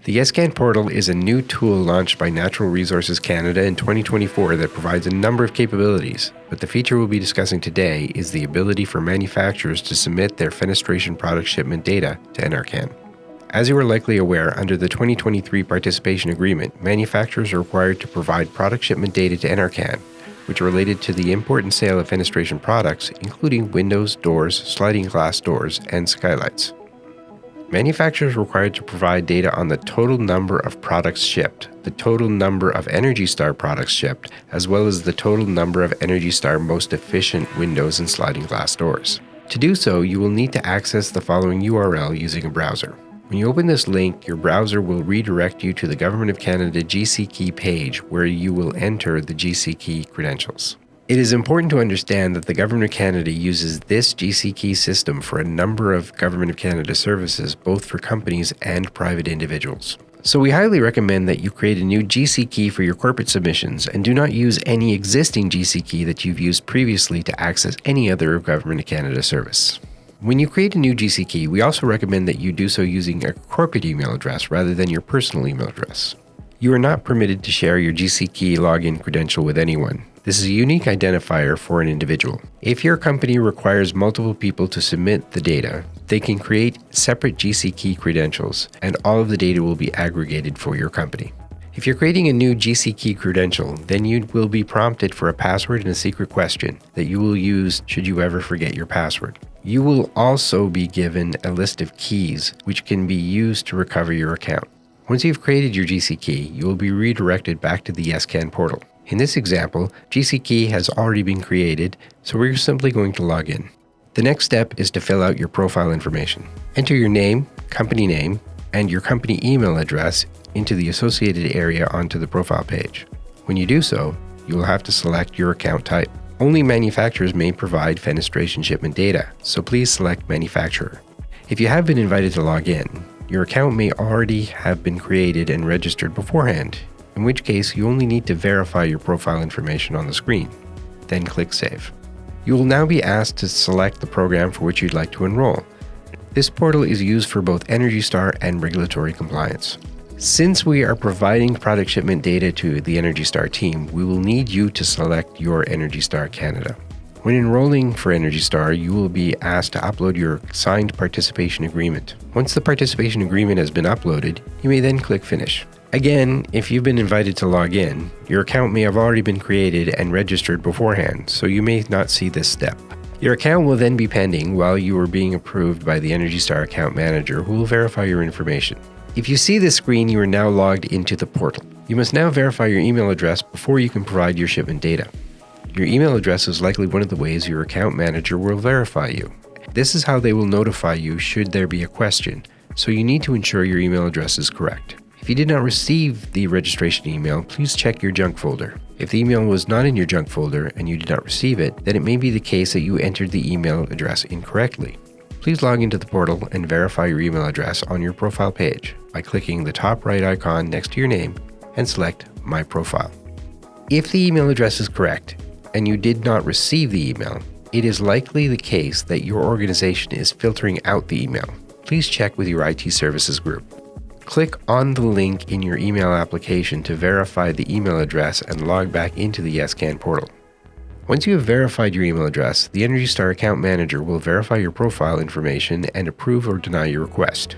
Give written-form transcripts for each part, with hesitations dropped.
The YesCan portal is a new tool launched by Natural Resources Canada in 2024 that provides a number of capabilities, but the feature we'll be discussing today is the ability for manufacturers to submit their fenestration product shipment data to NRCan. As you are likely aware, under the 2023 Participation Agreement, manufacturers are required to provide product shipment data to NRCan, which are related to the import and sale of fenestration products, including windows, doors, sliding glass doors, and skylights. Manufacturers are required to provide data on the total number of products shipped, the total number of Energy Star products shipped, as well as the total number of Energy Star most efficient windows and sliding glass doors. To do so, you will need to access the following URL using a browser. When you open this link, your browser will redirect you to the Government of Canada GC-Key page where you will enter the GC-Key credentials. It is important to understand that the Government of Canada uses this GC-Key system for a number of Government of Canada services, both for companies and private individuals. So we highly recommend that you create a new GC-Key for your corporate submissions and do not use any existing GC-Key that you've used previously to access any other Government of Canada service. When you create a new GC-Key, we also recommend that you do so using a corporate email address rather than your personal email address. You are not permitted to share your GC-Key login credential with anyone. This is a unique identifier for an individual. If your company requires multiple people to submit the data, they can create separate GC-Key credentials, and all of the data will be aggregated for your company. If you're creating a new GC-Key credential, then you will be prompted for a password and a secret question that you will use should you ever forget your password. You will also be given a list of keys which can be used to recover your account. Once you've created your GC-Key, you will be redirected back to the YesCan portal. In this example, GC-Key has already been created, so we're simply going to log in. The next step is to fill out your profile information. Enter your name, and your company email address into the associated area onto the profile page. When you do so, you will have to select your account type. Only manufacturers may provide fenestration shipment data, so please select manufacturer. If you have been invited to log in, your account may already have been created and registered beforehand, in which case you only need to verify your profile information on the screen. Then click Save. You will now be asked to select the program for which you'd like to enroll. This portal is used for both Energy Star and regulatory compliance. Since we are providing product shipment data to the Energy Star team, we will need you to select your Energy Star Canada. When enrolling for Energy Star, you will be asked to upload your signed participation agreement. Once the participation agreement has been uploaded, you may then click Finish. Again, if you've been invited to log in, your account may have already been created and registered beforehand, so you may not see this step. Your account will then be pending while you are being approved by the Energy Star account manager, who will verify your information. If you see this screen, you are now logged into the portal. You must now verify your email address before you can provide your shipment data. Your email address is likely one of the ways your account manager will verify you. This is how they will notify you should there be a question, so you need to ensure your email address is correct. If you did not receive the registration email, please check your junk folder. If the email was not in your junk folder and you did not receive it, then it may be the case that you entered the email address incorrectly. Please log into the portal and verify your email address on your profile page by clicking the top right icon next to your name and select My Profile. If the email address is correct and you did not receive the email, it is likely the case that your organization is filtering out the email. Please check with your IT services group. Click on the link in your email application to verify the email address and log back into the YesCan portal. Once you have verified your email address, the Energy Star account manager will verify your profile information and approve or deny your request.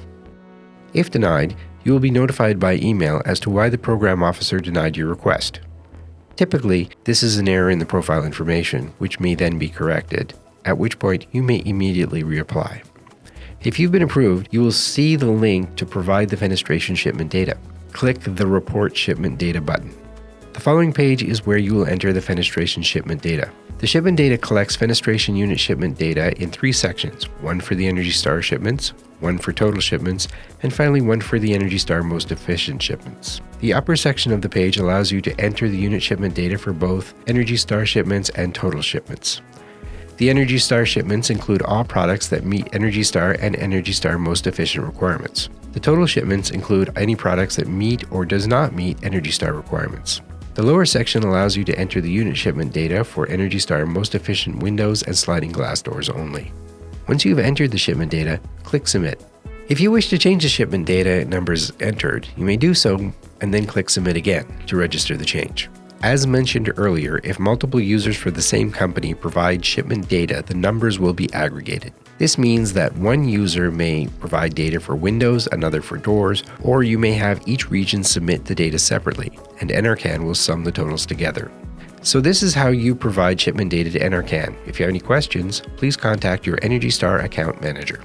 If denied, you will be notified by email as to why the program officer denied your request. Typically, this is an error in the profile information, which may then be corrected, at which point you may immediately reapply. If you've been approved, you will see the link to provide the fenestration shipment data. Click the Report Shipment Data button. The following page is where you will enter the fenestration shipment data. The shipment data collects fenestration unit shipment data in 3 sections, one for the Energy Star shipments, one for total shipments, and finally one for the Energy Star most efficient shipments. The upper section of the page allows you to enter the unit shipment data for both Energy Star shipments and total shipments. The Energy Star shipments include all products that meet Energy Star and Energy Star most efficient requirements. The total shipments include any products that meet or does not meet Energy Star requirements. The lower section allows you to enter the unit shipment data for Energy Star most efficient windows and sliding glass doors only. Once you have entered the shipment data, click Submit. If you wish to change the shipment data numbers entered, you may do so and then click Submit again to register the change. As mentioned earlier, if multiple users for the same company provide shipment data, the numbers will be aggregated. This means that one user may provide data for windows, another for doors, or you may have each region submit the data separately, and NRCan will sum the totals together. So this is how you provide shipment data to NRCan. If you have any questions, please contact your Energy Star account manager.